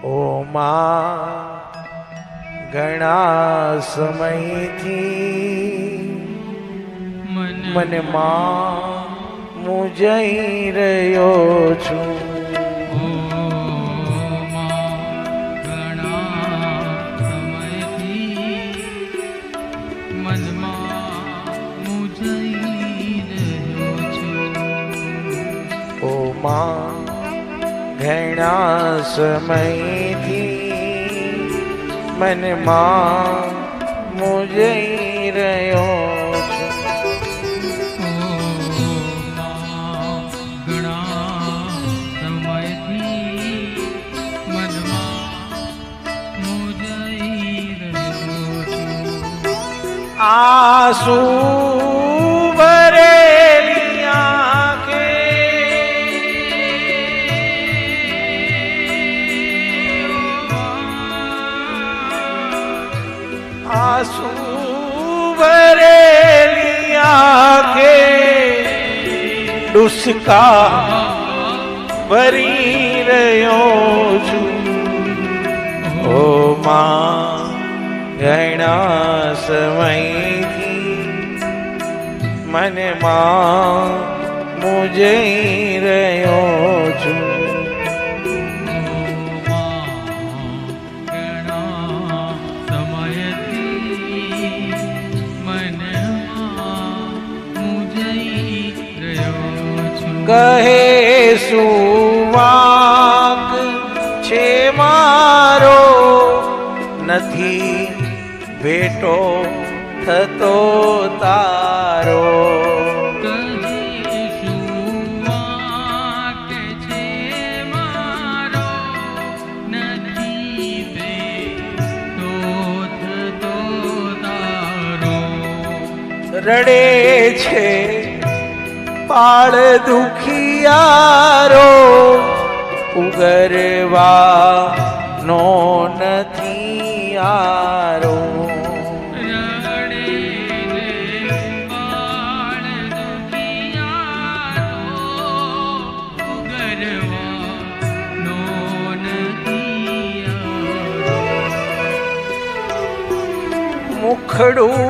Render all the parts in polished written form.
ઓ માં ઘણા સમયથી મનમાં મૂંઝાઈ રહ્યો છું. ઓ માં ઘણા સમયથી મનમાં મૂંઝાઈ રહ્યો છું. આંસુ ભરેલી આંખે આંસુ ભરેલી આંખે ડુસકા ભરી રહ્યો છું. ઓ માં ઘણા સમયથી મનમાં મૂંઝાઈ રહ્યો છું. કહે શું વાંક છે મારો, નથી ભેટો થતો તારો. રડે છે પાળ દુખિયારો, ઉગરવા નો નથી આરો. મુખડું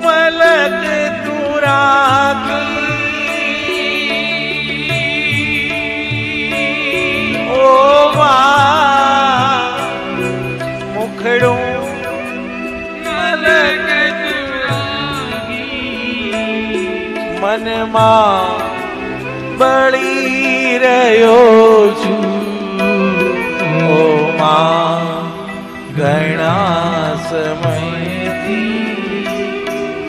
મલક તુરાકી, ઓ માં મુખડું મલક તુરાકી, મનમાં બળી રહ્યો છું. ઓ માં ઘણા સમયથી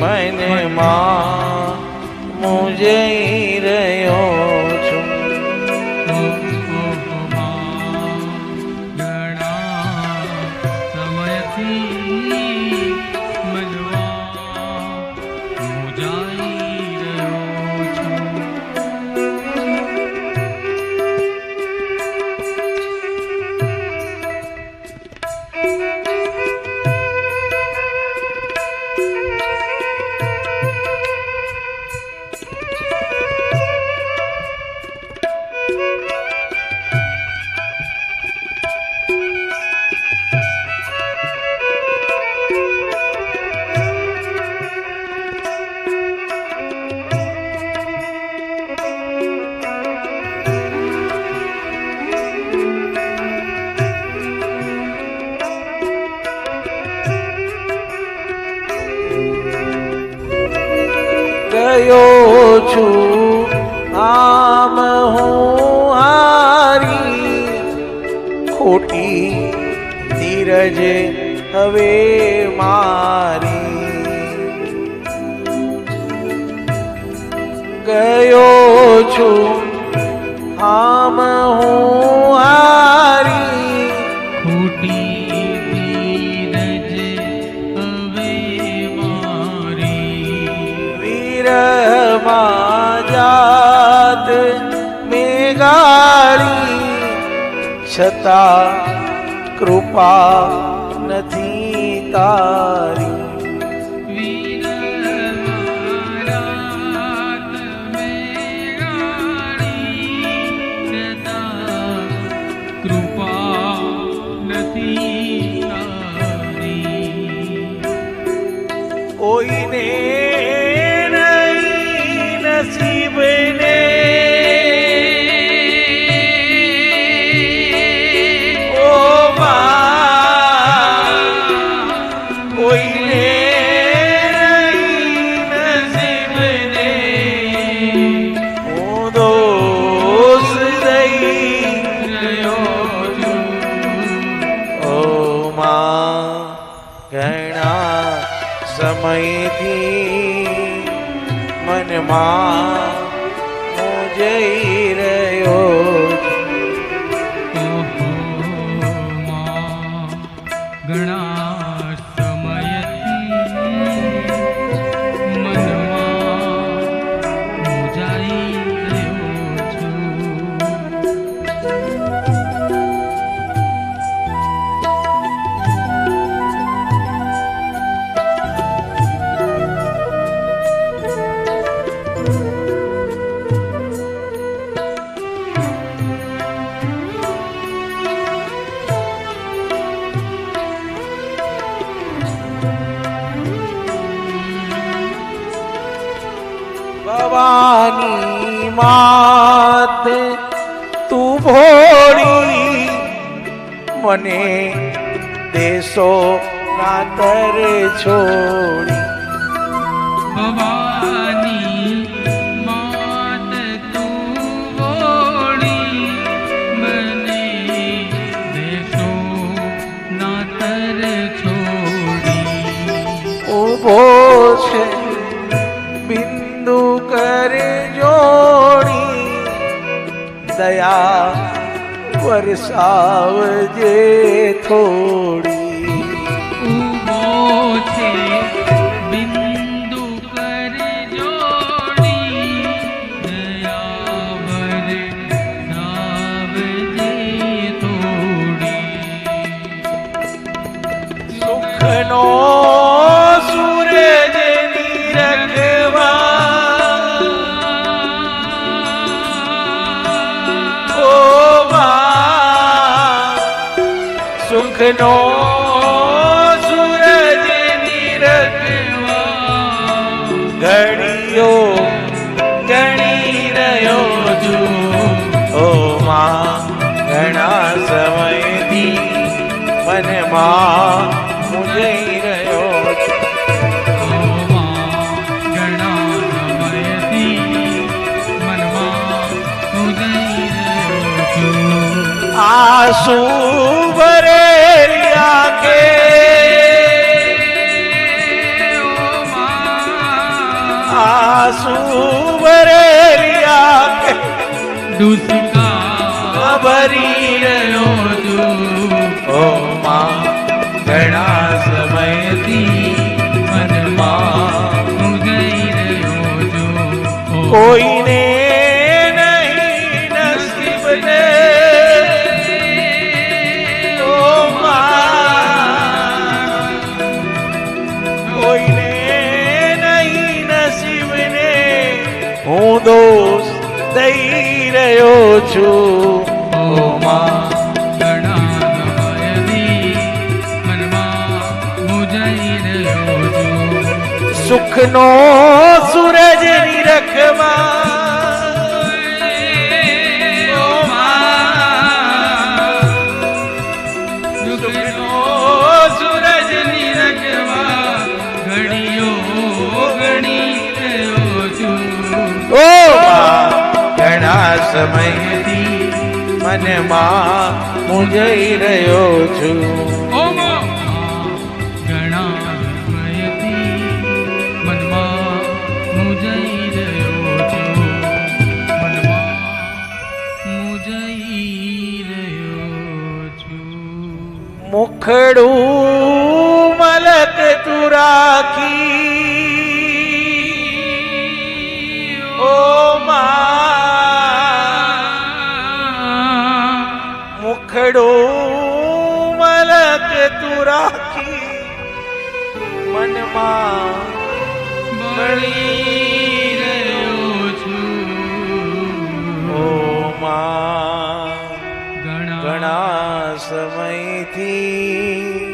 મનમાં મૂંઝાઈ રહ્યો છું. ગયો છું આમ હું હારી, ખોટી ધીરજ હવે મારી. ગયો છું આમ હું હારી, ખોટી ધીરજ હવે મારી. વિરહમાં જાત મેઘાળી, છતાં કૃપા નથી તારી. કૃપા કોઈને નહીં નસીબને ઓ માં કોઈને નહીં નસીબને હું દોષ દઈ રહ્યો છું ઓ માં ઘણા સમયથી મનમાં હું જઈ રહ્યો ઓહો માં ઘણા સમયથી મનમાં મૂંઝાઈ રહ્યો છું ભવાની માત તું ભોળી મને દેશો નાતર છોડી ભવાની માત તું ભોળી મને દેશો નાતર છોડી ઊભો છે બિંદુ કરે જોડી દયા વરસાવજે થોડી ઊભો છે બિંદુ કર જોડી દયા વરસાવજે થોડી સુખનો સૂરજ નીરખવા ઓ માં સુખનો સૂરજ નીરખવા ઘડીઓ ગણી રહ્યો છું ઓ માં ઘણા સમયથી મનમાં હું જઈ રહ્યો છું આંસુ ભરેલી આંખે આંસુ ભરેલી આંખે દુષ્કા ભરી રહ્યો છું ઓ માં ઘણા સમયથી મનમાં હું જઈ રહ્યો છું કોઈને નહીં નસીબને કોઈને નહીં નસીબને હું દોષ દઈ રહ્યો છું ઓ માં ઘણા સમયથી મનમાં હું જઈ રહ્યો છું સુખનો સૂરજ નિરખવા ઓ માં સુખનો સૂરજ નિરખવા ઘડીઓ ગણી રહ્યો છું ઓ માં ઘણા સમયથી મનમાં હું જઈ રહ્યો છું ઘણા સમયથી મનમાં હું જઈ રહ્યો છું મનમાં હું જઈ રહ્યો છું મુખડું મલક તું રાખી ઓ માં મુખડું મલક તું રાખી મનમાં બળી રહ્યો છું ઓ માં ઘણા ઘણા સમયથી